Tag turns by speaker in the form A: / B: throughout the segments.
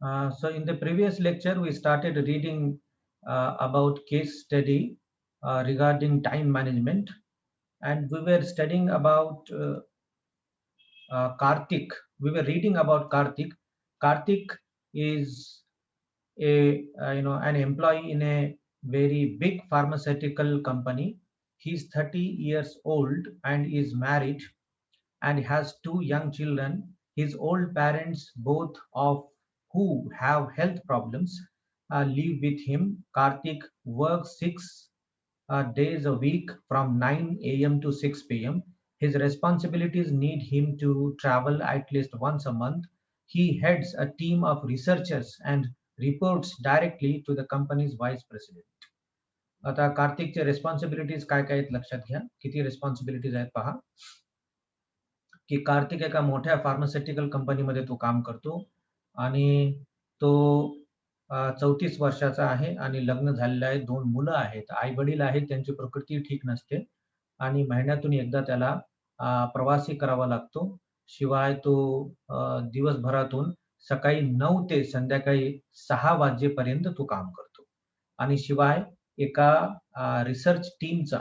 A: So in the previous lecture, we started reading about case study regarding time management, and we were studying about Karthik. We were reading about Karthik. Karthik is a an employee in a very big pharmaceutical company. He's 30 years old and is married and has two young children. His old parents, both of who have health problems, live with him. Karthik works 6 days a week from 9 a.m. to 6 p.m. His responsibilities need him to travel at least once a month. He heads a team of researchers and reports directly to the company's vice president. आता कार्तिकचे responsibilities काय काय आहेत लक्षात घ्या. किती responsibilities आहेत पहा. की कार्तिक एका मोठ्या फार्मास्युटिकल कंपनीमध्ये तो काम करतो आणि तो 34 वर्षाचा आहे आणि लग्न झालेलं आहे. 2 मुलं आहेत. आई-वडील आहेत, त्यांची प्रकृती ठीक नसते आणि महिन्यातून एकदा त्याला प्रवासही करावा लागतो. शिवाय तो दिवसभरातून सकाळी 9 ते संध्याकाळी 6 वाजेपर्यंत तो काम करतो आणि शिवाय एका रिसर्च टीमचा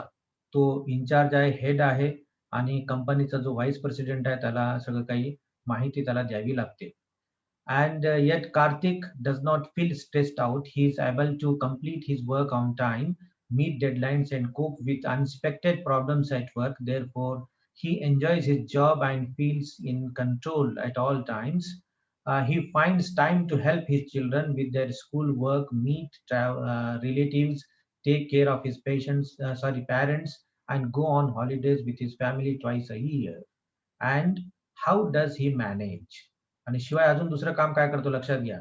A: तो इन्चार्ज आहे, हेड आहे आणि कंपनीचा जो व्हाईस प्रेसिडेंट आहे त्याला सगळं काही माहिती त्याला द्यावी लागते. And yet Karthik does not feel stressed out. He is able to complete his work on time, meet deadlines, and cope with unexpected problems at work. Therefore, he enjoys his job and feels in control at all times. He finds time to help his children with their school work, meet relatives, take care of his parents, and go on holidays with his family twice a year. And how does he manage? आणि शिवाय अजून दुसरं काम काय करतो लक्षात घ्या,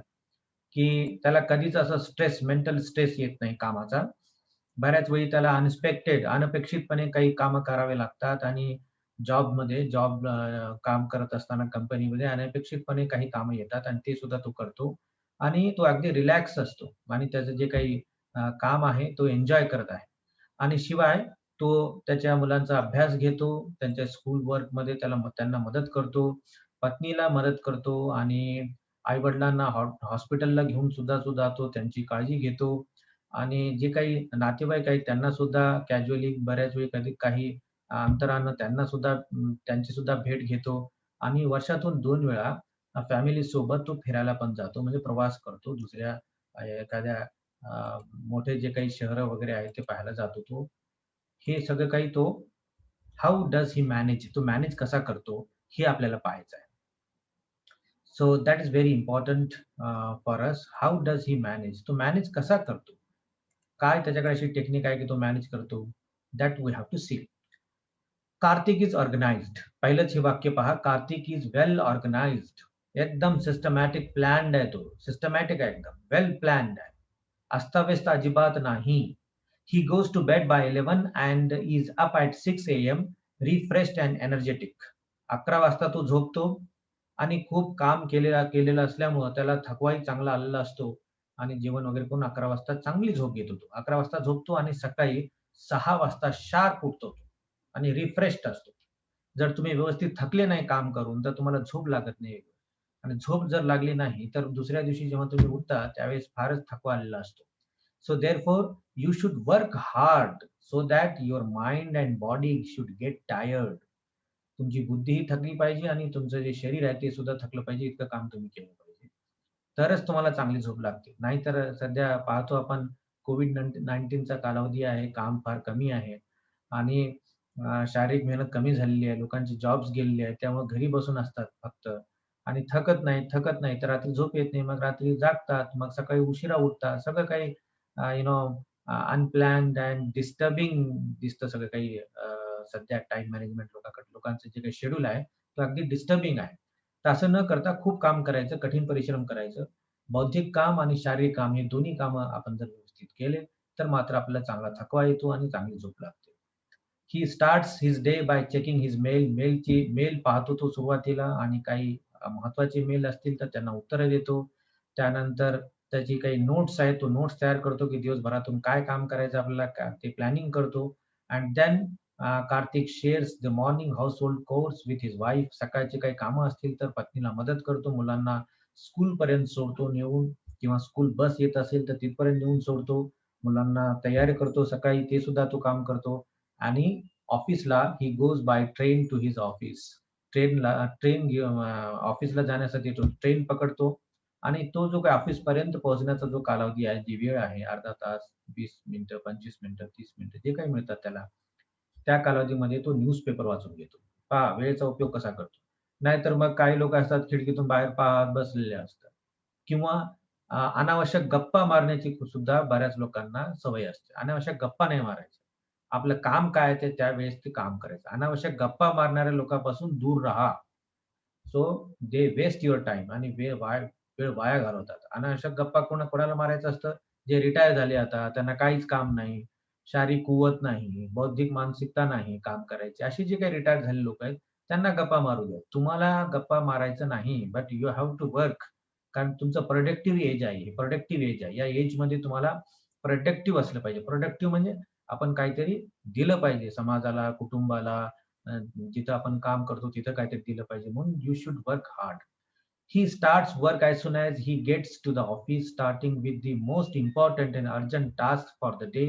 A: की त्याला कधीच असं मेंटल स्ट्रेस येत नाही कामाचा. बऱ्याच वेळी त्याला अनपेक्षितपणे काही कामं करावे लागतात आणि काम करत असताना कंपनीमध्ये अनपेक्षितपणे काही कामं येतात आणि ते सुद्धा तो करतो आणि तो अगदी रिलॅक्स असतो आणि त्याचं जे काही काम आहे तो एन्जॉय करत आहे. आणि शिवाय तो त्याच्या मुलांचा अभ्यास घेतो, त्यांच्या स्कूल वर्कमध्ये त्यांना मदत करतो, पत्नीला मदत करतो आणि आई-वडिलांना हॉस्पिटलला घेऊन सुद्धा तो जातो, त्यांची काळजी घेतो आणि जे काही नातेवाईक आहेत त्यांना सुद्धा कॅज्युअली बऱ्याच वेळी कधी काही अंतरानं त्यांची सुद्धा भेट घेतो आणि वर्षातून 2 वेळा फॅमिलीसोबत तो फिरायला पण जातो, म्हणजे प्रवास करतो. दुसऱ्या एखाद्या मोठे जे काही शहरं वगैरे आहेत ते पाहायला जातो तो. हे सगळं काही तो हाऊ डज ही मॅनेज तो मॅनेज कसा करतो हे आपल्याला पाहायचं आहे. So that is very important for us. How does he manage तो मॅनेज कसा करतो? काय त्याच्याकडे अशी टेक्निक आहे की तो मॅनेज करतो? That we have to see. Kartik is organised. पहिलंच हे वाक्य पहा. Kartik is well organised. एकदम सिस्टमॅटिक प्लॅन्ड आहे तो. सिस्टमॅटिक आहे एकदम. वेल प्लॅन्ड आहे. अस्ताव्यस्त अजिबात नाही. He goes to bed by 11 and is up at 6 a.m. refreshed and energetic. 11 वाजता तो झोपतो आणि खूप काम केलेलं असल्यामुळं त्याला थकवाही चांगला आलेला असतो आणि जेवण वगैरे करून 11 वाजता चांगली झोप घेतो तो. 11 वाजता झोपतो आणि सकाळी 6 वाजता शार्प उठतो तो आणि रिफ्रेश्ड असतो. जर तुम्ही व्यवस्थित थकले नाही काम करून, तर तुम्हाला झोप लागत नाही आणि झोप जर लागली नाही, तर दुसऱ्या दिवशी जेव्हा तुम्ही उठता त्यावेळेस फारच थकवा आलेला असतो. So therefore, you should work hard so that your mind and body should get tired. तुमची बुद्धीही थकली पाहिजे आणि तुमचं जे शरीर आहे ते सुद्धा थकलं पाहिजे, इतकं काम तुम्ही केलं पाहिजे. तरच तुम्हाला चांगली झोप लागते. नाहीतर सध्या पाहतो आपण कोविड-19चा कालावधी आहे, काम फार कमी आहे आणि शारीरिक मेहनत कमी झालेली आहे. लोकांचे जॉब्स गेलेले आहेत. त्यामुळे घरी बसून असतात फक्त आणि थकत नाही तर रात्री झोप येत नाही. मग रात्री जागतात, मग सकाळी उशिरा उठतात. सगळं काही अनप्लॅन्ड अँड डिस्टर्बिंग दिसतं सगळं काही. सध्या टाईम मॅनेजमेंट लोकांचं जे काही शेड्यूल आहे, तो अगदी डिस्टर्बिंग आहे. तर असं न करता खूप काम करायचं, कठीण परिश्रम करायचं. बौद्धिक काम आणि शारीरिक काम हे दोन्ही कामं आपण जर व्यवस्थित केले, तर मात्र आपल्याला चांगला थकवा येतो आणि चांगली झोप लागते. He starts his day by checking his mail पाहतो तो सुरुवातीला आणि काही महत्त्वाचे मेल असतील तर त्यांना उत्तरं देतो. त्यानंतर त्याची काही नोट्स आहेत, तो नोट्स तयार करतो की दिवसभरातून काय काम करायचं आपल्याला ते प्लॅनिंग करतो. And then Kartik shares the morning household chores with his wife. सकाळची काही कामं असतील तर पत्नीला मदत करतो, मुलांना स्कूलपर्यंत सोडतो नेऊन, किंवा स्कूल बस येत असेल तर तिथपर्यंत नेऊन सोडतो. मुलांना तयारी करतो सकाळी, ते सुद्धा तो काम करतो. आणि ऑफिसला he goes by train to his office. Train घेऊन ऑफिसला जाण्यासाठी तो ट्रेन पकडतो. आणि तो जो काही ऑफिसपर्यंत पोहोचण्याचा जो कालावधी आहे, जी वेळ आहे, अर्धा तास, 20 मिनिटं, 25 मिनिटं, 30 मिनिटं जे काही मिळतात त्याला, त्या कालावधीमध्ये तो न्यूजपेपर वाचून घेतो. पहा वेळेचा उपयोग कसा करतो. नाहीतर मग काही लोक असतात खिडकीतून बाहेर पाहत बसलेले असतात. किंवा अनावश्यक गप्पा मारण्याची सुद्धा बऱ्याच लोकांना सवय असते. अनावश्यक गप्पा नाही मारायच्या. आपलं काम काय आहे ते त्यावेळेस ते काम करायचं. अनावश्यक गप्पा मारणाऱ्या लोकांपासून दूर राहा. So they waste your time आणि वेळ वाया घालवतात. अनावश्यक गप्पा कोणाला मारायचं असतं? जे रिटायर झाले आता, त्यांना काहीच काम नाही, शारीरिक कुवत नाही, बौद्धिक मानसिकता नाही काम करायची. अशी जी काही रिटायर झालेली लोकं आहेत, त्यांना गप्पा मारू द्या. तुम्हाला गप्पा मारायचं नाही, but you have to work. कारण तुमचं प्रोडक्टिव्ह एज आहे. प्रोडक्टिव्ह एज आहे. या एजमध्ये तुम्हाला प्रोडक्टिव्ह असलं पाहिजे. प्रोडक्टिव्ह म्हणजे आपण काहीतरी दिलं पाहिजे समाजाला, कुटुंबाला, जिथं आपण काम करतो तिथं काहीतरी दिलं पाहिजे. म्हणून you should work hard. He starts work as soon as he gets to the office, starting with the most important and urgent task for the day.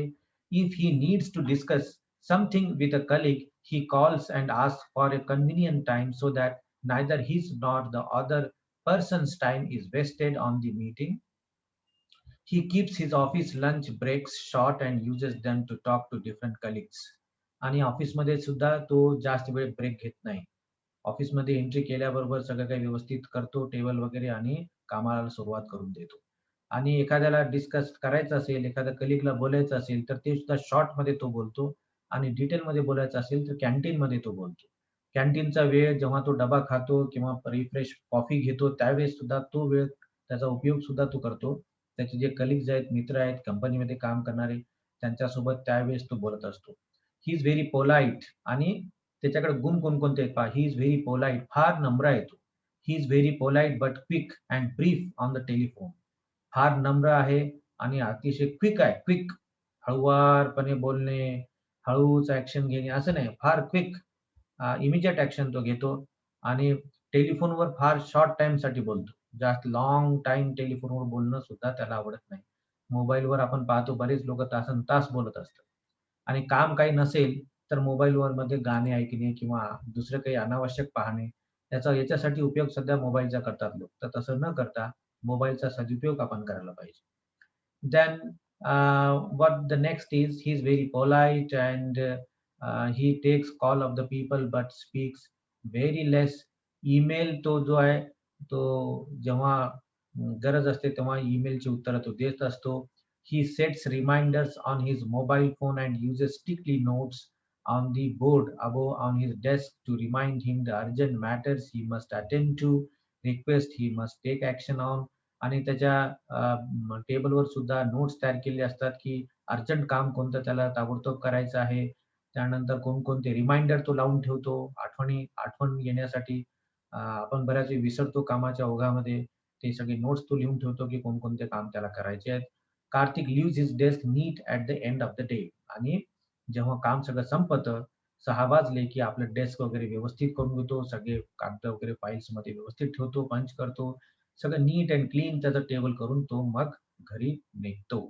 A: If he needs to discuss something with a colleague, he calls and asks for a convenient time so that neither his nor the other person's time is wasted on the meeting. He keeps his office lunch breaks short and uses them to talk to different colleagues. आणि ऑफिसमध्ये सुद्धा तो जास्त वेळ break घेत नाही. ऑफिसमध्ये entry केल्याबरोबर सगळं काही व्यवस्थित करतो, टेबल वगैरे, आणि कामाला सुरुवात करून देतो. आणि एखाद्याला डिस्कस करायचं असेल, एखाद्या कलीगला बोलायचं असेल, तर ते सुद्धा शॉर्टमध्ये तो बोलतो. आणि डिटेलमध्ये बोलायचं असेल, तर कॅन्टीनमध्ये तो बोलतो. कॅन्टीनचा वेळ जेव्हा तो डबा खातो किंवा रिफ्रेश कॉफी घेतो, त्यावेळेस सुद्धा तो वेळ त्याचा उपयोग सुद्धा तो करतो. त्याचे जे कलीग्स आहेत, मित्र आहेत, कंपनीमध्ये काम करणारे, त्यांच्यासोबत त्यावेळेस तो बोलत असतो. He is very polite. आणि त्याच्याकडे गुण कोणकोणते आहेत पहा. ही इज व्हेरी पोलाईट, फार नम्र आहे तो. He is very polite but quick and brief on the telephone. फार नम्र आहे आणि अतिशय क्विक आहे. क्विक, हळुवारपणे बोलणे, हळूच ॲक्शन घेणे असं नाही. फार क्विक, इमिडिएट ॲक्शन तो घेतो. आणि टेलिफोनवर फार शॉर्ट टाईमसाठी बोलतो. जास्त लाँग टाईम टेलिफोनवर बोलणं सुद्धा त्याला आवडत नाही. मोबाईलवर आपण पाहतो बरेच लोकं तासंतास बोलत असतात. आणि काम काही नसेल, तर मोबाईलवर मध्ये गाणे ऐकणे किंवा दुसरं काही अनावश्यक पाहणे, याच्यासाठी उपयोग सध्या मोबाईलचा करतात लोक. तर तसं न करता मोबाईलचा सदुपयोग आपण करायला पाहिजे. Then what the next is, he's very polite, and he takes call of the people but speaks very less. Email तो जो आहे, तो जेव्हा गरज असते तेव्हा ईमेलची उत्तरं तो देत असतो. He sets reminders on his mobile phone and uses sticky notes on the board above on his desk to remind him the urgent matters he must attend to, request he must take action on. आणि त्याच्या टेबलवर सुद्धा notes तयार केलेले असतात, की urgent काम कोणतं त्याला ताबडतोब करायचं आहे. त्यानंतर कोणकोणते रिमाइंडर तो लावून ठेवतो, आठवण येण्यासाठी. आपण बऱ्याच वेळी विसरतो कामाच्या ओघामध्ये. ते सगळे नोट्स तो लिहून ठेवतो, की कोणकोणते काम त्याला करायचे आहेत. Kartik leaves his desk neat at the end of the day. आणि जेव्हा काम सगळं संपतं, 6 वाजले, की आपलं डेस्क वगैरे व्यवस्थित करून घेतो. सगळे कागद वगैरे फाइल्समध्ये व्यवस्थित ठेवतो, पंच करतो. सगळं नीट अँड क्लीन त्याचं टेबल करून तो मग घरी निघतो.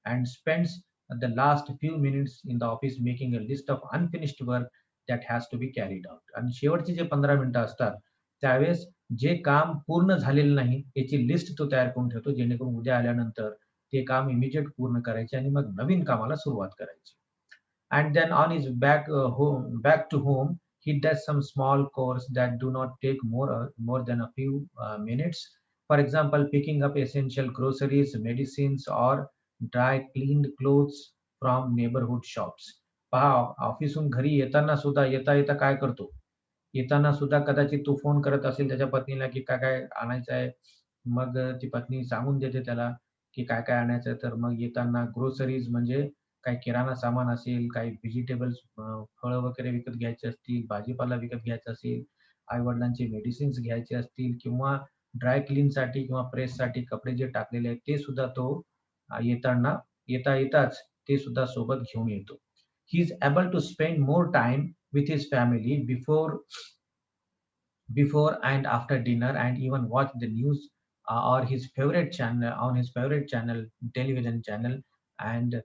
A: And spends the last few minutes in the office making a list of unfinished work that has to be carried out. आणि शेवटचे जे 15 मिनिटं असतात, त्यावेळेस जे काम पूर्ण झालेलं नाही, याची लिस्ट तो तयार करून ठेवतो, जेणेकरून उद्या आल्यानंतर ते काम इमिडिएट पूर्ण करायचे आणि मग नवीन कामाला सुरुवात करायची. And then on his back to home, he does some small chores that do not take more than a few minutes. For example, picking up essential groceries, medicines, or dry cleaned clothes from neighborhood shops. पहा, ऑफिसहून घरी येताना सुद्धा येता येता काय करतो, येताना सुद्धा कदाचित तो फोन करत असेल त्याच्या पत्नीला, की काय काय आणायचं आहे. मग ती पत्नी सांगून देते त्याला, की काय काय आणायचं आहे. तर मग येताना ग्रोसरीज म्हणजे काही किराणा सामान असेल, काही व्हेजिटेबल्स, फळं वगैरे विकत घ्यायची असतील, भाजीपाला विकत घ्यायचा असेल, आई-वडिलांचे मेडिसिन्स घ्यायचे असतील, किंवा ड्राय क्लीनसाठी किंवा प्रेससाठी कपडे जे टाकलेले आहेत, ते सुद्धा तो येताच ते सुद्धा सोबत घेऊन येतो. He is able to spend more time with his family before and after dinner, and even watch the news or his favorite channel on his favorite channel, television channel, and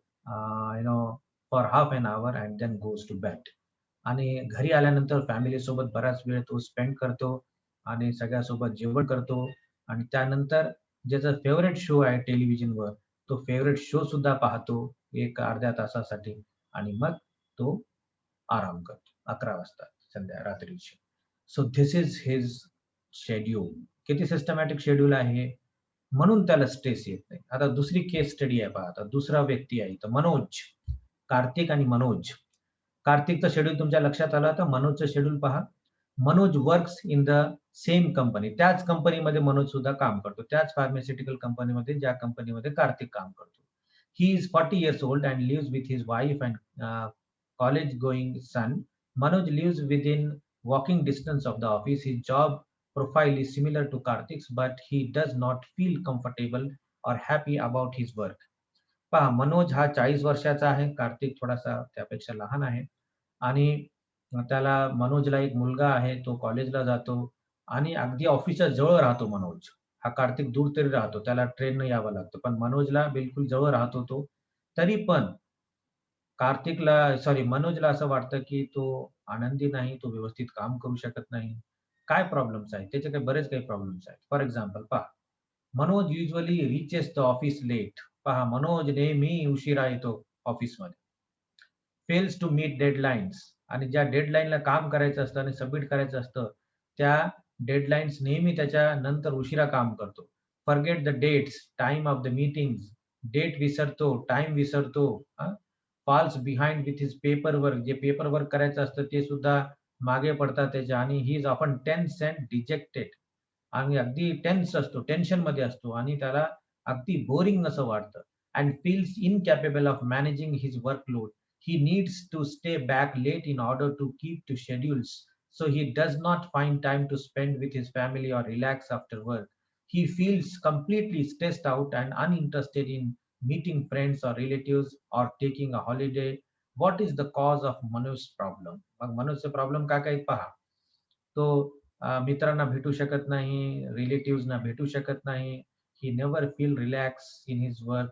A: for half an hour and then goes to bed. आणि घरी आल्यानंतर फॅमिलीसोबत बराच वेळ तो spend करतो आणि सगळ्यासोबत जेवण करतो आणि त्यानंतर ज्याचा फेव्हरेट शो आहे टेलिव्हिजनवर, तो फेव्हरेट शो सुद्धा पाहतो एक अर्ध्या तासासाठी आणि मग तो आराम करतो 11 वाजता रात्रीचे. So this is his schedule. किती सिस्टमॅटिक शेड्यूल आहे, म्हणून त्याला स्ट्रेस येत नाही. आता दुसरी केस स्टडी आहे पहा. आता दुसरा व्यक्ती आहे इथं मनोज. कार्तिक आणि मनोज. कार्तिकचं शेड्यूल तुमच्या लक्षात आलं, तर मनोजचं शेड्यूल पहा. Manoj works in the same company. त्याच कंपनीमध्ये मनोज सुद्धा काम करतो. त्याच फार्मास्युटिकल कंपनीमध्ये ज्या कंपनीमध्ये कार्तिक काम करतो. He is 40 years old and lives with his wife and college-going son. Manoj lives within walking distance of the office. His job profile is similar to Karthik's, but he does not feel comfortable or happy about his work. पहा, मनोज हा 40 वर्षाचा आहे. कार्तिक थोडासा त्यापेक्षा लहान आहे आणि त्याला मनोजला एक मुलगा आहे. तो कॉलेजला जातो आणि अगदी ऑफिसच्या जवळ राहतो मनोज. हा कार्तिक दूर तरी राहतो. त्याला ट्रेननं यावं लागतं. पण मनोजला बिलकुल जवळ राहतो तो. तरी पण मनोजला असं वाटतं, की तो आनंदी नाही, तो व्यवस्थित काम करू शकत नाही. काय प्रॉब्लेम्स आहेत? त्याचे काही बरेच काही प्रॉब्लेम्स आहेत. फॉर एक्झाम्पल पहा, Manoj usually reaches the office late. पहा, मनोज नेहमी उशिरा येतो ऑफिसमध्ये. फेल्स टू मीट डेडलाईन्स आणि ज्या डेडलाईनला काम करायचं असतं आणि सबमिट करायचं असतं, त्या डेडलाईन्स नेहमी त्याच्या नंतर उशिरा काम करतो. Forget the dates, time of the meetings, date विसरतो, टाईम विसरतो. Falls behind with his paper work. जे पेपर वर्क करायचं असतं ते सुद्धा मागे पडतात त्याच्या आणि he is often tense and dejected. आणि अगदी टेन्स असतो, टेन्शनमध्ये असतो आणि त्याला अगदी बोरिंग असं वाटतं. And feels incapable of managing his workload. He needs to stay back late in order to keep to schedules, so he does not find time to spend with his family or relax after work. He feels completely stressed out and uninterested in meeting friends or relatives or taking a holiday. What is the cause of Manoj's problem? मग मनोजचे problem काय काय पहा. तो मित्रांना भेटू शकत नाही, रिलेटिव्हजना भेटू शकत नाही. ही never feel relax in his work.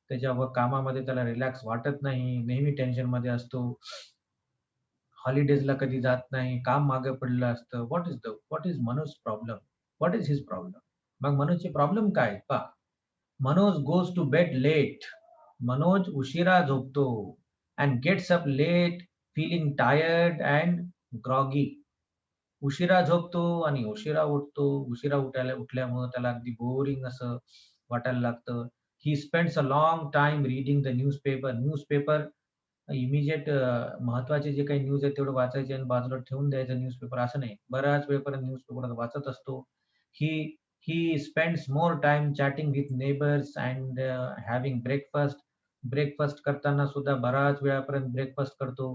A: त्याच्या कामामध्ये त्याला रिलॅक्स वाटत नाही. नेहमी टेन्शनमध्ये असतो. हॉलिडेजला कधी जात नाही. काम मागे पडलेलं असतं. What is Manoj problem? What is his problem? मग मनोजचे प्रॉब्लेम काय आहेत पहा. Manoj goes to bed late. Manoj उशिरा झोपतो and gets up late feeling tired and groggy. उशिरा झोपतो आणि उशिरा उठतो. उठल्यामुळं त्याला अगदी बोरिंग असं वाटायला लागतं. He spends a long time reading the newspaper. Newspaper immediate महत्त्वाचे जे काही न्यूज आहे तेवढं वाचायचे आणि बाजूला ठेवून द्यायचं न्यूजपेपर असं नाही. बराच वेळपर्यंत न्यूजपेपर वाचत असतो. He he spends more time chatting with neighbours and having breakfast. Breakfast करताना सुद्धा बराच वेळापर्यंत ब्रेकफास्ट करतो.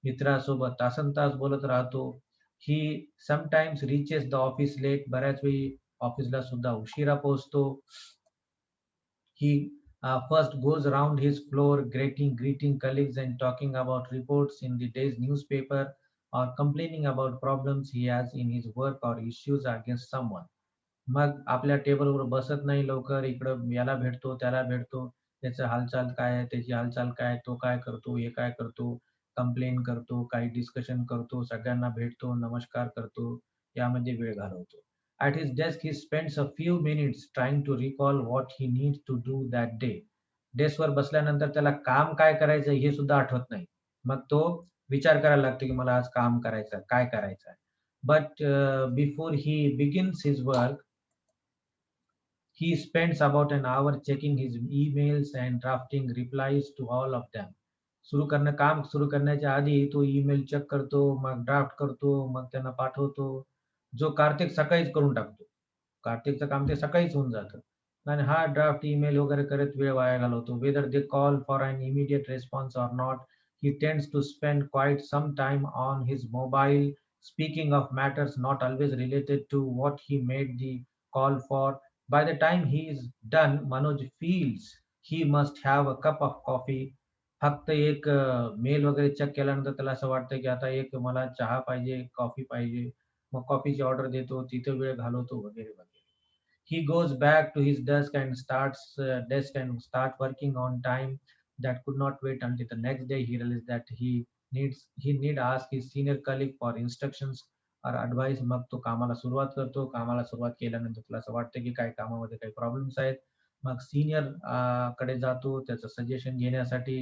A: मित्रासोबत तासनतास बोलत राहतो. He sometimes reaches the office late. बऱ्याच वेळी ऑफिसला सुद्धा उशिरा पोहोचतो. He first goes around his floor, greeting colleagues and talking about reports in the day's newspaper or complaining about problems he has in his work or issues against someone. मग आपल्या टेबलवर बसत नाही लवकर. इकडं याला भेटतो, त्याला भेटतो. त्याचं हालचाल काय आहे, त्याची हालचाल काय आहे, तो काय करतो, हे काय करतो, कंप्लेन करतो, काही डिस्कशन करतो, सगळ्यांना भेटतो, नमस्कार करतो, यामध्ये वेळ घालवतो. At his desk, he spends a few minutes trying to recall what he needs to do that day. डेस्कवर बसल्यानंतर त्याला काम काय करायचं हे सुद्धा आठवत नाही. मग तो विचार करायला लागतो, की मला आज काम करायचं, काय करायचं आहे. But before he begins his work, he spends about an hour checking his emails and drafting replies to all of them. काम सुरू करण्याच्या आधी तो ईमेल चेक करतो, मग ड्राफ्ट करतो, मग त्यांना पाठवतो. जो कार्तिक सकाळीच करून टाकतो. कार्तिकचं काम ते सकाळीच होऊन जातं. आणि हा ड्राफ्ट ईमेल वगैरे करत वेळ वाया घालवतो. Whether they call for an immediate response or not, he tends to spend quite some time on his mobile, speaking of matters not always related to what he made the call for. By the time he is done, Manoj feels he must have a cup of coffee. फक्त एक mail वगैरे check केल्यानंतर त्याला असं वाटतं, की आता एक मला चहा पाहिजे, कॉफी पाहिजे. मग कॉफीची ऑर्डर देतो, तिथे वेळ घालवतो वगैरे, वगैरे. He goes back to his desk and start working on time that could not wait until the next day. He realized that he need ask his senior colleague for instructions or advice. मग तो कामाला सुरुवात करतो. कामाला सुरुवात केल्यानंतर तुला असं वाटतं की काही कामामध्ये काही प्रॉब्लेम्स आहेत. मग सीनियर कडे जातो त्याचं सजेशन घेण्यासाठी.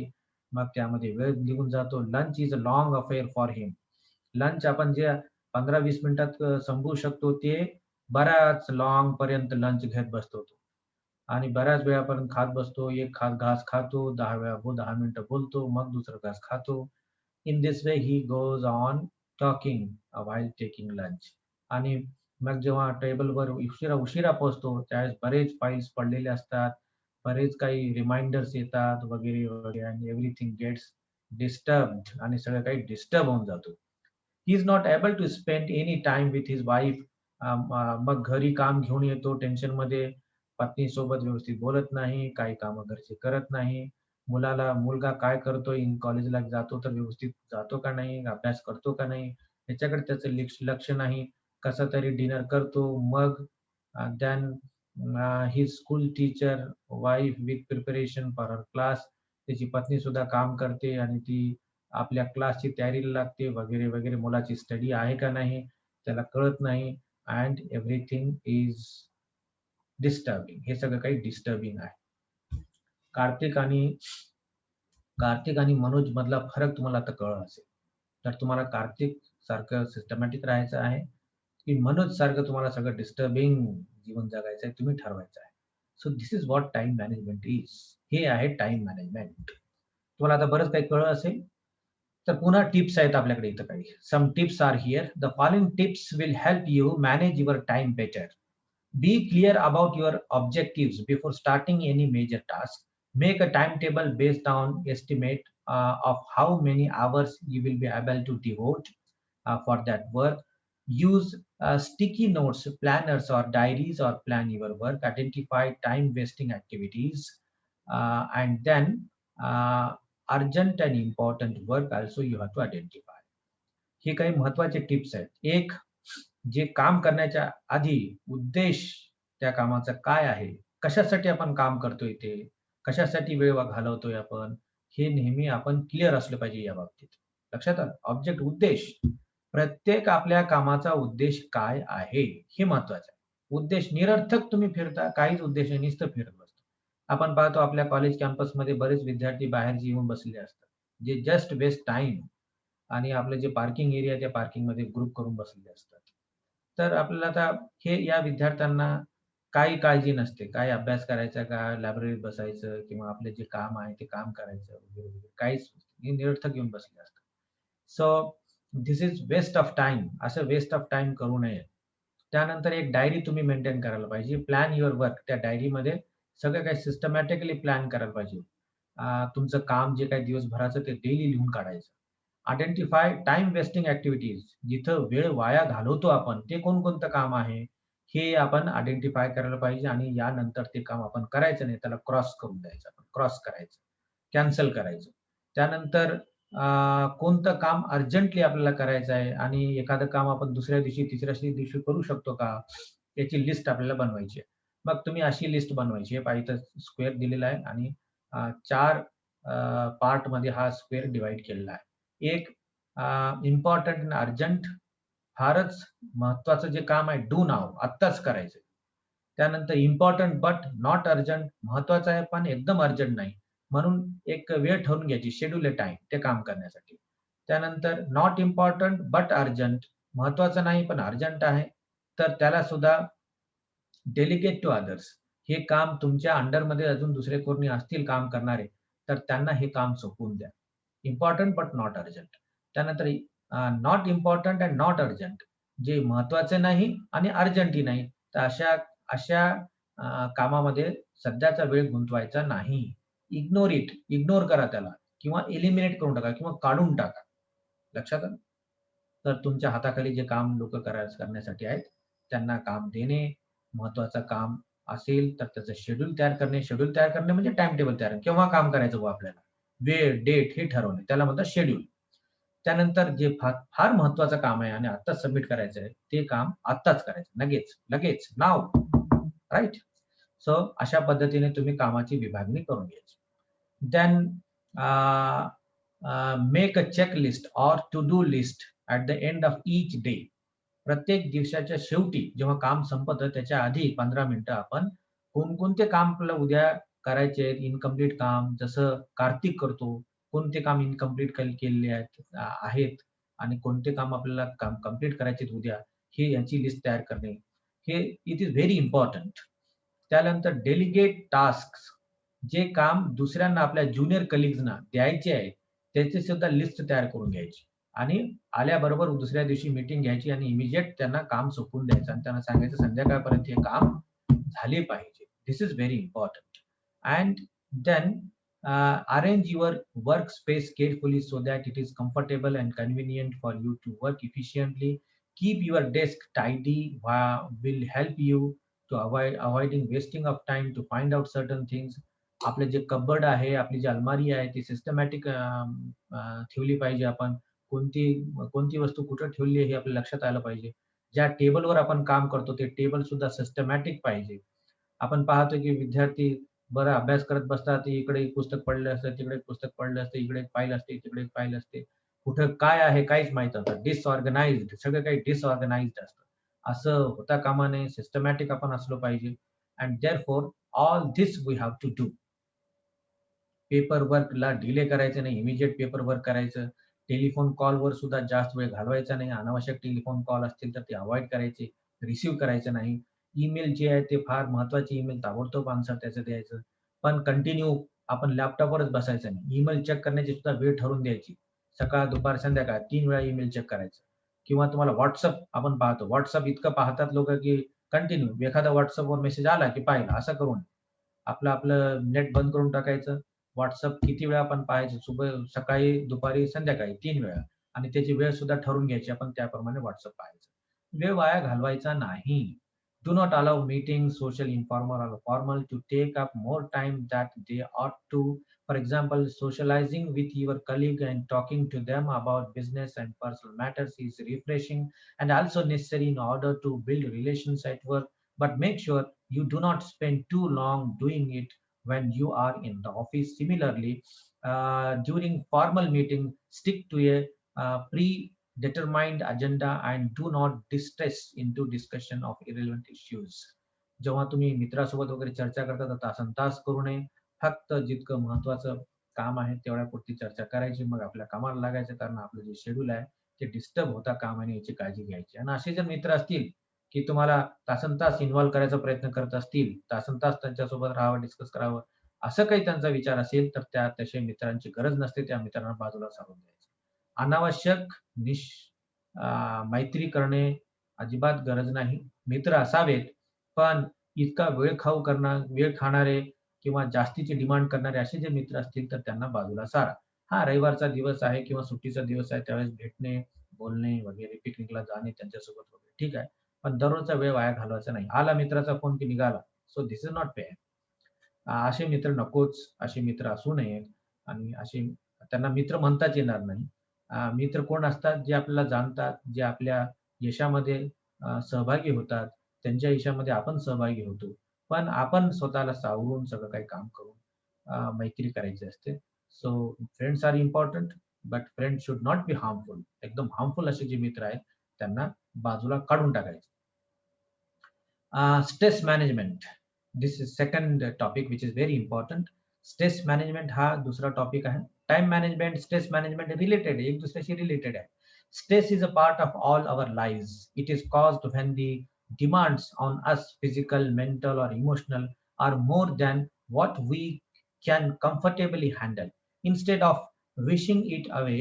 A: मग त्यामध्ये वेळ निघून जातो. Lunch is a long affair for him. Lunch आपण जे 15-20 मिनिटात संपवू शकतो ते बऱ्याच लाँग पर्यंत लंच घेत बसतो तो. आणि बऱ्याच वेळापर्यंत खात बसतो. एक घास खातो, 10 वेळा 10 मिनिटं बोलतो, मग दुसरा घास खातो. In this way he goes on talking while taking lunch. आणि मग जेव्हा टेबलवर उशिरा पोहोचतो, त्यावेळेस बरेच फाइल्स पडलेले असतात. बरेच काही रिमाइंडर्स येतात वगैरे, वगैरे आणि एव्हरीथिंग गेट्स डिस्टर्ब्ड आणि सगळं काही डिस्टर्ब होऊन जातो. He is not able to spend any time with his wife. मग घरी काम घेऊन येतो टेन्शनमध्ये. पत्नीसोबत व्यवस्थित बोलत नाही, काही कामं घरचे करत नाही. मुलगा काय करतोय, कॉलेजला जातो तर व्यवस्थित जातो का नाही, अभ्यास करतो का नाही, याच्याकडे त्याचं लक्ष नाही. कसा तरी डिनर करतो. मग then his school teacher wife with preparation for her class. त्याची पत्नी सुद्धा काम करते आणि ती आपल्या क्लासची तयारीला लागते वगैरे, वगैरे. मुलाची स्टडी आहे का नाही त्याला कळत नाही. And everything is disturbing. हे सगळं काही डिस्टर्बिंग आहे. कार्तिक आणि कार्तिक आणि मनोज मधला फरक तुम्हाला आता कळला असेल. तर तुम्हाला कार्तिक सारखं सिस्टमॅटिक राहायचं आहे, की मनोज सारखं तुम्हाला सगळं डिस्टर्बिंग जीवन जगायचं आहे, तुम्ही ठरवायचं आहे. So this is what time management is. हे आहे टाईम मॅनेजमेंट. तुम्हाला आता बरंच काही कळलं असेल. तर पुन्हा टिप्स आहेत आपल्याकडे इथं काही. Some tips are here. The following tips will help you manage your time better. Be clear about your objectives before starting any major task. Make a timetable based on estimate of how many hours you will be able to devote for that work. Use sticky notes, planners, or diaries, or plan your work. Identify time wasting activities, and then uh, urgent and important work also you have to identify. हे काही महत्वाचे tips आहेत. एक, जे काम करण्याच्या आधी उद्देश त्या कामाचा काय आहे? कशासाठी आपण काम करतोय ते? कशासाठी वेळ घालवतोय आपण? हे नेहमी आपण क्लिअर असलं पाहिजे या बाबतीत. लक्षात आलं? ऑब्जेक्ट उद्देश. प्रत्येक आपल्या कामाचा उद्देश काय आहे? हे महत्वाचं आहे. उद्देश निरर्थक तुम्ही फिरता, काहीच उद्देश नाही, नुसतं फिरत बसता. आपण पाहतो आपल्या कॉलेज कॅम्पसमध्ये बरेच विद्यार्थी बाहेर येऊन बसलेले असतात. जे जस्ट वेस्ट टाईम आणि आपलं जे पार्किंग एरिया आहे त्या पार्किंगमध्ये ग्रुप करून बसलेले असतात. तर आपल्याला आता हे या विद्यार्थ्यांना काही काळजी नसते. काय अभ्यास करायचा का लायब्ररीत बसायचं किंवा आपलं जे काम आहे ते काम करायचं वगैरे, वगैरे. काहीच हे निरर्थक येऊन बसले असतात. So this is waste of time. असं वेस्ट ऑफ टाईम करू नये. त्यानंतर एक डायरी तुम्ही मेंटेन करायला पाहिजे. Plan your work. त्या डायरीमध्ये सगळं काही सिस्टमॅटिकली प्लॅन करायला पाहिजे. तुमचं काम जे काही दिवसभराचं ते डेली लिहून काढायचं. Identify time wasting activities. जिथं वेळ वाया घालवतो आपण, ते कोणकोणतं काम आहे, हे आपण आयडेंटिफाय करायला पाहिजे आणि यानंतर ते काम आपण करायचं नाही. त्याला क्रॉस करून द्यायचं. आपण क्रॉस करायचं, कॅन्सल करायचं. त्यानंतर कोणतं काम अर्जंटली आपल्याला करायचं आहे आणि एखादं काम आपण दुसऱ्या दिवशी, तिसऱ्या दिवशी करू शकतो का? याची लिस्ट आपल्याला बनवायची आहे. मग तुम्ही अशी लिस्ट बनवायची आहे. पहा इथं स्क्वेअर दिलेला आहे आणि 4 पार्टमध्ये हा स्क्वेअर डिव्हाईड केलेला आहे. एक इम्पोर्टंट आणि अर्जंट, फारच महत्वाचं जे काम आहे, डू नाऊ, आत्ताच करायचंय. त्यानंतर इम्पोर्टंट बट नॉट अर्जंट, महत्वाचं आहे पण एकदम अर्जंट नाही. म्हणून एक वेळ ठरवून घ्यायची, शेड्यूल अ टाईम ते काम करण्यासाठी. त्यानंतर नॉट इम्पोर्टंट बट अर्जंट, महत्वाचं नाही पण अर्जंट आहे, तर त्याला सुद्धा डेलिगेट टू अदर्स. हे काम तुमच्या अंडरमध्ये अजून दुसरे कोणी असतील काम करणारे, तर त्यांना हे काम सोपवून द्या. Important but not urgent. त्यानंतर not important and not urgent, जे महत्वाचे नाही आणि अर्जंटही नाही. तर अशा अशा कामामध्ये सध्याचा वेळ गुंतवायचा नाही. इग्नोर इट, इग्नोर करा त्याला किंवा एलिमिनेट करून टाका किंवा काढून टाका. लक्षात आलं? तर तुमच्या हाताखाली जे काम लोकं करण्यासाठी आहेत, त्यांना काम देणे, महत्वाचं काम असेल तर त्याचं शेड्यूल तयार करणे. शेड्यूल तयार करणे म्हणजे टाईम टेबल तयार करणे. केव्हा काम करायचं बुवा आपल्याला, वेळ, डेट हे ठरवणे. त्याला म्हणतात शेड्यूल. त्यानंतर जे फार फार महत्वाचं काम आहे आणि आत्ताच सबमिट करायचं आहे, ते काम आत्ताच करायचं. लगेच, लगेच, नाऊ. राइट? सो अशा पद्धतीने तुम्ही कामाची विभागणी करून घ्यायची. Then make a checklist or to do list at the end of each day. प्रत्येक दिवसाच्या शेवटी जेव्हा काम संपतं त्याच्या आधी 15 मिनिटं आपण कोणकोणते काम आपल्याला उद्या करायचे आहेत, इन्कम्प्लीट काम जसं कार्तिक करतो, कोणते काम इन्कम्प्लीट केलेले आहेत आणि कोणते काम आपल्याला काम कंप्लीट करायचे आहेत उद्या, हे याची लिस्ट तयार करणे. हे इट इस व्हेरी इम्पोर्टंट. त्यानंतर डेलिगेट टास्क्स, जे काम दुसऱ्यांना आपल्या ज्युनियर कलीग्सना द्यायचे आहे, त्याची सुद्धा लिस्ट तयार करून घ्यायची आणि आल्याबरोबर दुसऱ्या दिवशी मीटिंग घ्यायची आणि इमिडिएट त्यांना काम सोपवून द्यायचं आणि त्यांना सांगायचं संध्याकाळपर्यंत हे काम झाले पाहिजे. This is very important. And then arrange your workspace carefully so that it is comfortable and convenient for you to work efficiently. Keep your desk tidy, will help you to avoiding wasting of time to find out certain things. आपले जे cupboard आहे, आपली जी अलमारी आहे, ती systematic ठेवली पाहिजे आपण. कोणती कोणती वस्तू कुठं ठेवली आहे हे आपल्या लक्षात आलं पाहिजे. ज्या टेबलवर आपण काम करतो ते टेबल सुद्धा सिस्टमॅटिक पाहिजे. आपण पाहतो की विद्यार्थी बरं अभ्यास करत बसतात, इकडे एक पुस्तक पडलं असतं, तिकडे एक पुस्तक पडलं असतं, इकडे एक फाईल असते, तिकडे एक फाईल असते. कुठं काय आहे काहीच माहीत नसतं. डिसऑर्गनाइज्ड सगळं काही डिसऑर्गनाइज्ड असतं. असं होता कामा नये. सिस्टमॅटिक आपण असलो पाहिजे. And therefore all this we have to do. Paper वर्कला डिले करायचं नाही, इमिडिएट पेपर वर्क करायचं. टेलिफोन कॉलवर सुद्धा जास्त वेळ घालवायचा नाही. अनावश्यक टेलिफोन कॉल असतील तर ते अव्हॉइड करायचे. रिसीव्ह करायचं नाही. ईमेल जे आहे ते फार महत्त्वाचे ईमेल ताबडतोब आन्सर त्याचं द्यायचं. पण कंटिन्यू आपण लॅपटॉपवरच बसायचं नाही. ईमेल चेक करण्याची सुद्धा वेळ ठरवून द्यायची. सकाळ, दुपार, संध्याकाळ 3 वेळा ईमेल चेक करायचं. किंवा तुम्हाला WhatsApp आपण पाहतो. WhatsApp इतकं पाहतात लोकं की कंटिन्यू एखादा WhatsAppवर मेसेज आला की पाहिला. असं करून आपलं आपलं नेट बंद करून टाकायचं. WhatsApp किती वेळा आपण पाहायचं सकाळी, दुपारी, संध्याकाळी 3 वेळा आणि त्याची वेळ सुद्धा ठरवून घ्यायची. आपण त्याप्रमाणे WhatsApp पाहायचं. वेळ वाया घालवायचा नाही. Do not allow meetings, social, informal or formal, to take up more time that they ought to. For example, socializing with your colleague and talking to them about business and personal matters is refreshing and also necessary in order to build relations at work. But make sure you do not spend too long doing it when you are in the office. Similarly, during formal meeting, stick to a predetermined agenda and do not distress into discussion of irrelevant issues. जेव्हा तुम्ही मित्रासोबत वगैरे चर्चा करता तर तासनतास करू नये. फक्त जितकं महत्त्वाचं काम आहे तेवढ्यापुरती चर्चा करायची. मग आपल्या कामाला लागायचं कारण आपलं जे शेड्यूल आहे ते डिस्टर्ब होता कामा नये याची काळजी घ्यायची. आणि असे जर मित्र असतील की तुम्हाला तासनतास इन्व्हॉल्व करायचा प्रयत्न करत असतील, तासनतास त्यांच्यासोबत राहावं, डिस्कस करावं, असं काही त्यांचा विचार असेल तर त्या तशा मित्रांची गरज नसते. त्या मित्रांना बाजूला सारून द्यायचं. अनावश्यक मैत्री करणे अजिबात गरज नाही. मित्र असावेत, पण इतका वेळ खाणारे किंवा जास्तीची डिमांड करणारे असे जे मित्र असतील तर त्यांना बाजूला सारा. हां, रविवारचा दिवस आहे किंवा सुट्टीचा दिवस आहे त्यावेळेस भेटणे, बोलणे वगैरे, पिकनिकला जाणे त्यांच्यासोबत वगैरे ठीक आहे. पण दररोजचा वेळ वाया घालवायचा नाही. आला मित्राचा फोन की निघाला. So this is not fair. असे मित्र नकोच, असे मित्र असू नयेत आणि असे त्यांना मित्र म्हणताच येणार नाही. मित्र कोण असतात? जे आपल्याला जाणतात, जे आपल्या यशामध्ये सहभागी होतात. त्यांच्या यशामध्ये आपण सहभागी होतो. पण आपण स्वतःला सावरून सगळं काही काम करून मैत्री करायची असते. So friends are important, but friends should not be harmful. एकदम हार्मफुल असे जे मित्र आहेत, त्यांना बाजूला काढून टाकायचे. Stress management. This is second topic which is very important. Stress management हा दुसरा टॉपिक आहे. Time management, stress management related आहे, एक दुसऱ्याशी रिलेटेड आहे. Stress is a part of all our lives. It is caused when the demands on us, physical, mental, or emotional, are more than what we can comfortably handle. Instead of wishing it away,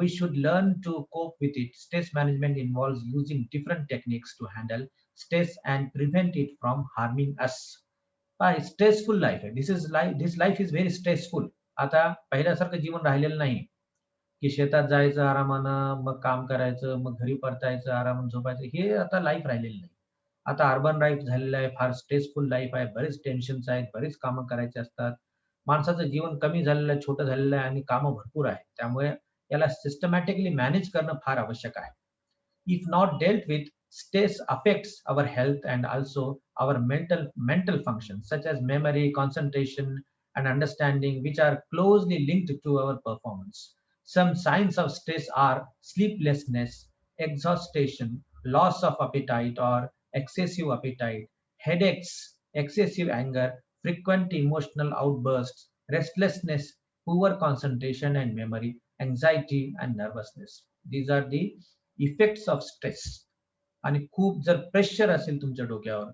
A: we should learn to cope with it. Stress management involves using different techniques to handle stress and prevent it from harming us. Stressful life आहे. दिस life is very stressful. आता पहिल्यासारखं जीवन राहिलेलं नाही. की शेतात जायचं आरामानं, मग काम करायचं, मग घरी परतायचं, आरामात झोपायचं. हे आता लाईफ राहिलेलं नाही. आता अर्बन लाईफ झालेलं आहे, फार स्ट्रेसफुल लाईफ आहे. बरेच टेन्शन्स आहेत, बरीच कामं करायची असतात. माणसाचं जीवन कमी झालेलं आहे, छोटं झालेलं आहे आणि कामं भरपूर आहेत. त्यामुळे याला सिस्टमॅटिकली मॅनेज करणं फार आवश्यक आहे. If not dealt with, Stress affects our health and also our mental functions such as memory, concentration, and understanding, which are closely linked to our performance. Some signs of stress are sleeplessness, exhaustion, loss of appetite or excessive appetite, headaches, excessive anger, frequent emotional outbursts, restlessness, poor concentration and memory, anxiety and nervousness. These are the effects of stress. आणि खूप जर pressure असेल तुमच्या डोक्यावर,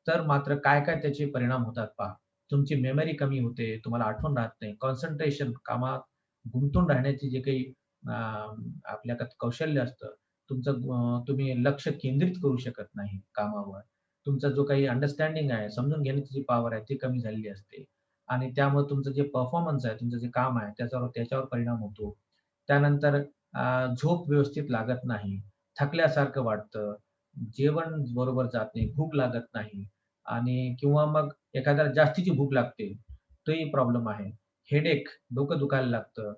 A: तर मात्र काय-काय त्याचे परिणाम होतात पहा. तुमची मेमरी कमी होते, तुम्हाला आठवण राहत नाही, कॉन्सन्ट्रेशन कामात गुंतून राहण्याची जे काही अ, आपल्याकडे कौशल्य असतं, तुम्ही लक्ष केंद्रित करू शकत नाही कामावर. तुमचा जो काही अंडरस्टँडिंग आहे, समजून घेण्याची जी पॉवर आहे, ती कमी झालेली असते आणि त्यामुळे तुमचं जे परफॉर्मन्स आहे, तुमचं जे काम आहे, त्याच्यावर परिणाम होतो. त्यानंतर झोप व्यवस्थित लागत नाही, थकल्यासारखं वाटतं, जेवण बरोबर जात नाही, भूक लागत नाही आणि किंवा मग एखाद्याला जास्तीची भूक लागते, तोही प्रॉब्लेम आहे. हेडेक, डोकं दुखायला लागतं,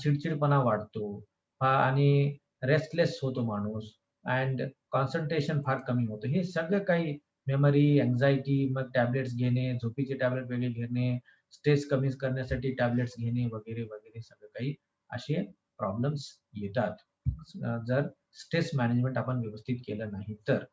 A: चिडचिडपणा वाढतो आणि रेस्टलेस होतो माणूस अँड कॉन्सन्ट्रेशन फार कमी होतं. हे सगळं काही मेमरी, अँक्साइटी, मग टॅबलेट्स घेणे, झोपेचे टॅबलेट वेगळे घेणे, स्ट्रेस कमी करण्यासाठी टॅबलेट्स घेणे वगैरे, वगैरे सगळं काही असे प्रॉब्लेम्स येतात. जर स्ट्रेस मॅनेजमेंट आपण व्यवस्थित केलं नाही तर.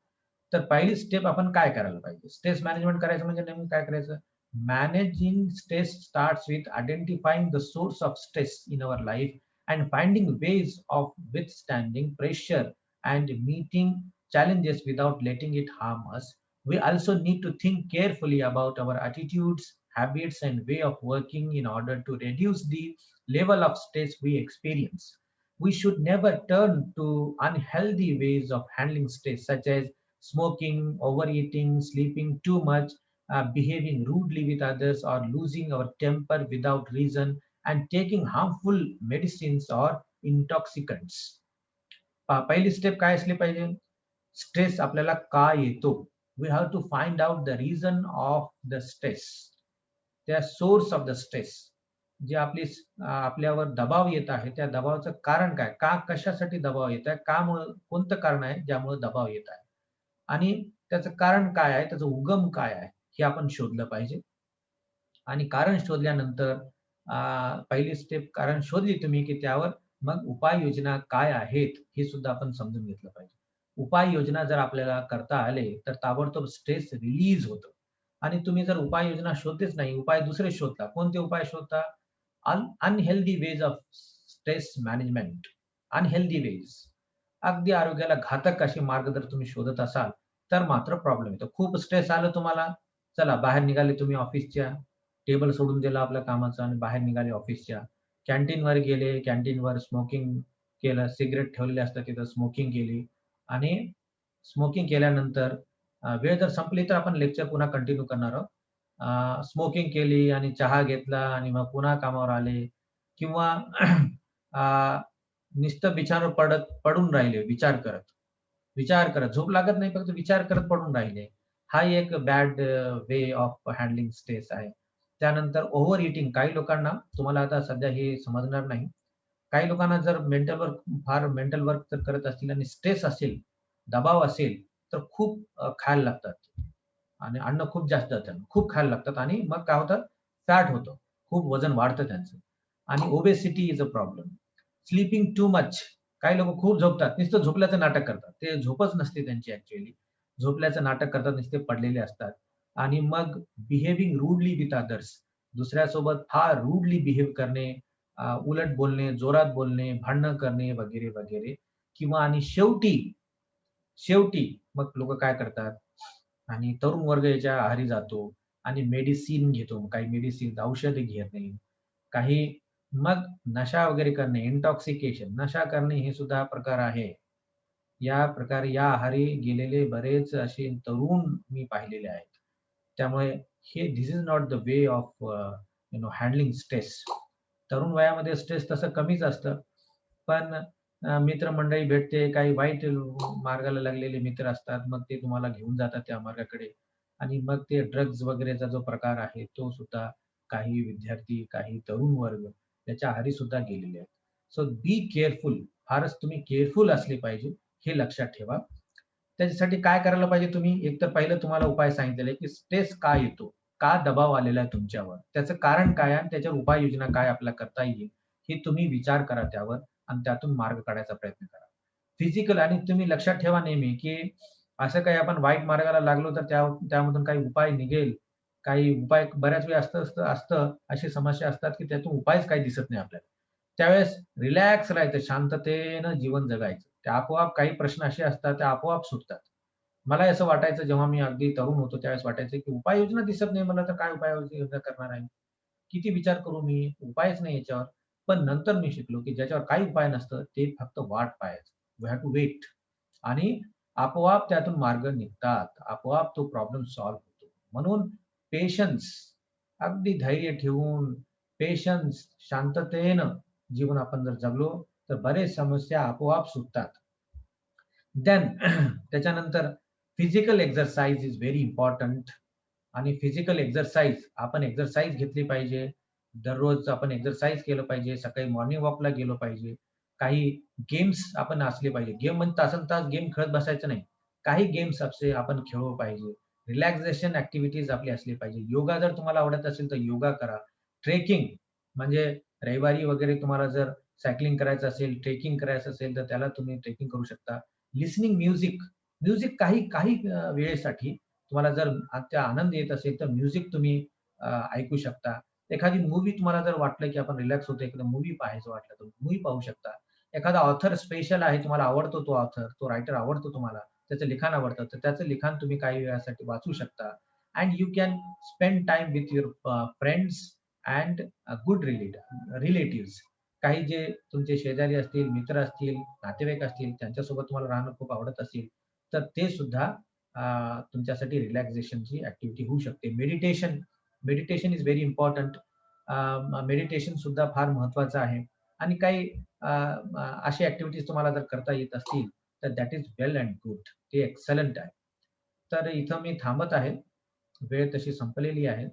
A: तर पहिली स्टेप आपण काय करायला पाहिजे? स्ट्रेस मॅनेजमेंट करायचं म्हणजे नेमकं काय करायचं? Managing stress starts with identifying the source of stress in our life and finding ways of withstanding pressure and meeting challenges without letting it harm us. We also need to think carefully about our attitudes, habits, and way of working in order to reduce the level of stress we experience. We should never turn to unhealthy ways of handling stress, such as smoking, overeating, sleeping too much, behaving rudely with others, or losing our temper without reason, and taking harmful medicines or intoxicants. पहिली step काय असली पाहिजे? Stress आपल्याला का येतो? We have to find out the reason of the stress. त्या source of the stress. जे आपल्यावर दबाव येत आहे, त्या दबावाचं कारण काय? कशासाठी दबाव येत आहे? कोणतं कारण आहे ज्यामुळे दबाव येत आहे? आणि त्याचं कारण काय आहे? त्याचा उगम काय आहे? हे आपण शोधलं पाहिजे. आणि कारण शोधल्यानंतर पहिली स्टेप कारण शोधली तुम्ही, की त्यावर मग उपाययोजना काय आहेत, हे सुद्धा आपण समजून घेतलं पाहिजे. उपाययोजना जर आपल्याला करता आले, तर ताबडतोब स्ट्रेस रिलीज होतं. आणि तुम्ही जर उपाययोजना शोधलीच नाही, उपाय दुसरे शोधता. कोणते उपाय शोधता? Unhealthy ways of stress management. Unhealthy ways. अगदी आरोग्याला घातक असे मार्ग जर तुम्ही शोधत असाल, तर मात्र प्रॉब्लेम येतो. खूप स्ट्रेस आलं तुम्हाला, चला बाहेर निघाले तुम्ही ऑफिसच्या, टेबल सोडून दिला आपल्या कामाचा आणि बाहेर निघाले ऑफिसच्या. कॅन्टीनवर गेले, कॅन्टीनवर स्मोकिंग केलं, सिगारेट ठेवलेले असतात तिथं स्मोकिंग केली आणि स्मोकिंग केल्यानंतर वेळ जर संपली तर आपण लेक्चर पुन्हा कंटिन्यू करणार आहोत. स्मोकिंग केली आणि चहा घेतला आणि मग पुन्हा कामावर आले किंवा नुसतं बिछावर पडून राहिले विचार करत. विचार करत. झोप लागत नाही, फक्त विचार करत पडून राहिले. हा एक bad way of handling stress आहे. त्यानंतर ओव्हर ईटिंग. काही लोकांना तुम्हाला आता सध्या हे समजणार नाही. काही लोकांना जर मेंटल वर्क जर करत असतील आणि स्ट्रेस असेल, दबाव असेल, तर खूप खायला लागतात आणि अन्न खूप जास्त जातं. खूप खायला लागतात आणि मग काय होतं? फॅट होतं. खूप वजन वाढतं त्यांचं आणि obesity is a problem. Sleeping too much. काही लोकं खूप झोपतात. नुसतं झोपल्याचं नाटक करतात. ते झोपच नसते त्यांची ॲक्चुअली. झोपल्याचं नाटक करतात, नुसते पडलेले असतात. आणि मग बिहेविंग रूडली विथ अदर्स. दुसऱ्यासोबत फार रूडली बिहेव करणे, उलट बोलणे, जोरात बोलणे, भांडणं करणे वगैरे, वगैरे किंवा आणि शेवटी, शेवटी मग लोकं काय करतात आणि तरुण वर्ग याच्या आहारी जातो आणि मेडिसिन घेतो. काही मेडिसिन, औषधे घेणे, काही मग नशा वगैरे करणे, इंटॉक्सिकेशन, नशा करणे हे सुद्धा प्रकार आहे. या प्रकारे या आहारी गेलेले बरेच असे तरुण मी पाहिलेले आहेत. त्यामुळे this is not the way of handling stress. तरुण वयामध्ये स्ट्रेस तसं कमीच असतं. पण मित्रमंडळी भेटते, काही वाईट मार्गाला लागलेले मित्र असतात. मग ते तुम्हाला घेऊन जातात त्या मार्गाकडे आणि मग ते ड्रग्ज वगैरेचा जो प्रकार आहे, तो सुद्धा काही विद्यार्थी, काही तरुण वर्ग त्याच्या आहारी सुद्धा गेलेले आहेत. So be careful. फारच तुम्ही केअरफुल असले पाहिजे, हे लक्षात ठेवा. त्याच्यासाठी काय करायला पाहिजे तुम्ही? एक तर पहिलं तुम्हाला उपाय सांगितलेला आहे, की स्ट्रेस का येतो? का दबाव आलेला आहे तुमच्यावर? त्याचं कारण काय आहे आणि त्याच्यावर उपाययोजना काय आपल्याला करता येईल? हे तुम्ही विचार करा त्यावर आणि त्यातून मार्ग काढायचा प्रयत्न करा. फिजिकल आणि तुम्ही लक्षात ठेवा नेहमी, की असं काही आपण वाईट मार्गाला लागलो तर त्यामधून काही उपाय निघेल. काही उपाय बऱ्याच वेळा असतं, अशी समस्या असतात, की त्यातून उपायच काही दिसत नाही आपल्याला. त्यावेळेस रिलॅक्स राहायचं, शांततेनं जीवन जगायचं. ते आपोआप काही प्रश्न असे असतात, ते आपोआप सुटतात. मलाही असं वाटायचं जेव्हा मी अगदी तरुण होतो त्यावेळेस वाटायचं, की उपाययोजना दिसत नाही मला तर काय उपाययोजना करणार आहे? किती विचार करू मी? उपायच नाही याच्यावर. पण नंतर मी शिकलो, की ज्याच्यावर काही उपाय नसतं, ते फक्त वाट पाहायचं. वी हॅव टू वेट आणि आपोआप त्यातून मार्ग निघतात. आपोआप तो प्रॉब्लेम सॉल्व्ह होतो. म्हणून पेशन्स, अगदी धैर्य ठेवून, पेशन्स, शांततेनं जीवन आपण जर जगलो, तर बरेच समस्या आपोआप सुटतात. देन त्याच्यानंतर physical exercise is very important आणि फिजिकल एक्सरसाइज आपण एक्सरसाइज घेतली पाहिजे. दररोज आपण एक्सरसाइज केलं पाहिजे. सकाळी मॉर्निंग वॉकला गेलो पाहिजे. काही गेम्स आपण असले पाहिजे. गेम म्हणजे तासंतास गेम खेळत बसायचं नाही. काही गेम्स असे आपण खेळलो पाहिजे. रिलॅक्सेशन ॲक्टिव्हिटीज आपली असली पाहिजे. योगा जर तुम्हाला आवडत असेल तर योगा करा. ट्रेकिंग म्हणजे रविवारी वगैरे तुम्हाला जर सायकलिंग करायचं असेल, ट्रेकिंग करायचं असेल, तर त्याला तुम्ही ट्रेकिंग करू शकता. लिसनिंग म्युझिक, म्युझिक काही काही वेळेसाठी तुम्हाला जर त्या आनंद येत असेल, तर म्युझिक तुम्ही ऐकू शकता. एखादी मूव्ही तुम्हाला जर वाटलं, की आपण रिलॅक्स होतो, एखादा मूव्ही पाहायचं वाटलं, तर मूव्ही पाहू शकता. एखादा ऑथर स्पेशल आहे, तुम्हाला आवडतो तो ऑथर, तो रायटर आवडतो तुम्हाला, त्याचं लिखाण आवडतं, तर त्याचं लिखाण तुम्ही काही वेळासाठी वाचू शकता. And you can spend time with your friends and good relatives. काही जे तुमचे शेजारी असतील, मित्र असतील, नातेवाईक असतील, त्यांच्यासोबत तुम्हाला राहणं खूप आवडत असेल, तर ते सुद्धा तुमच्यासाठी रिलॅक्सेशनची ॲक्टिव्हिटी होऊ शकते. Meditation meditation is very important. Meditation सुद्धा फार महत्त्वाचं आहे आणि काही अशी ॲक्टिव्हिटीज तुम्हाला जर करता येत असतील, तर that is well end good. ते एक्सलंट आहे. तर इथं मी थांबत आहे. वेळ तशी संपलेली आहे.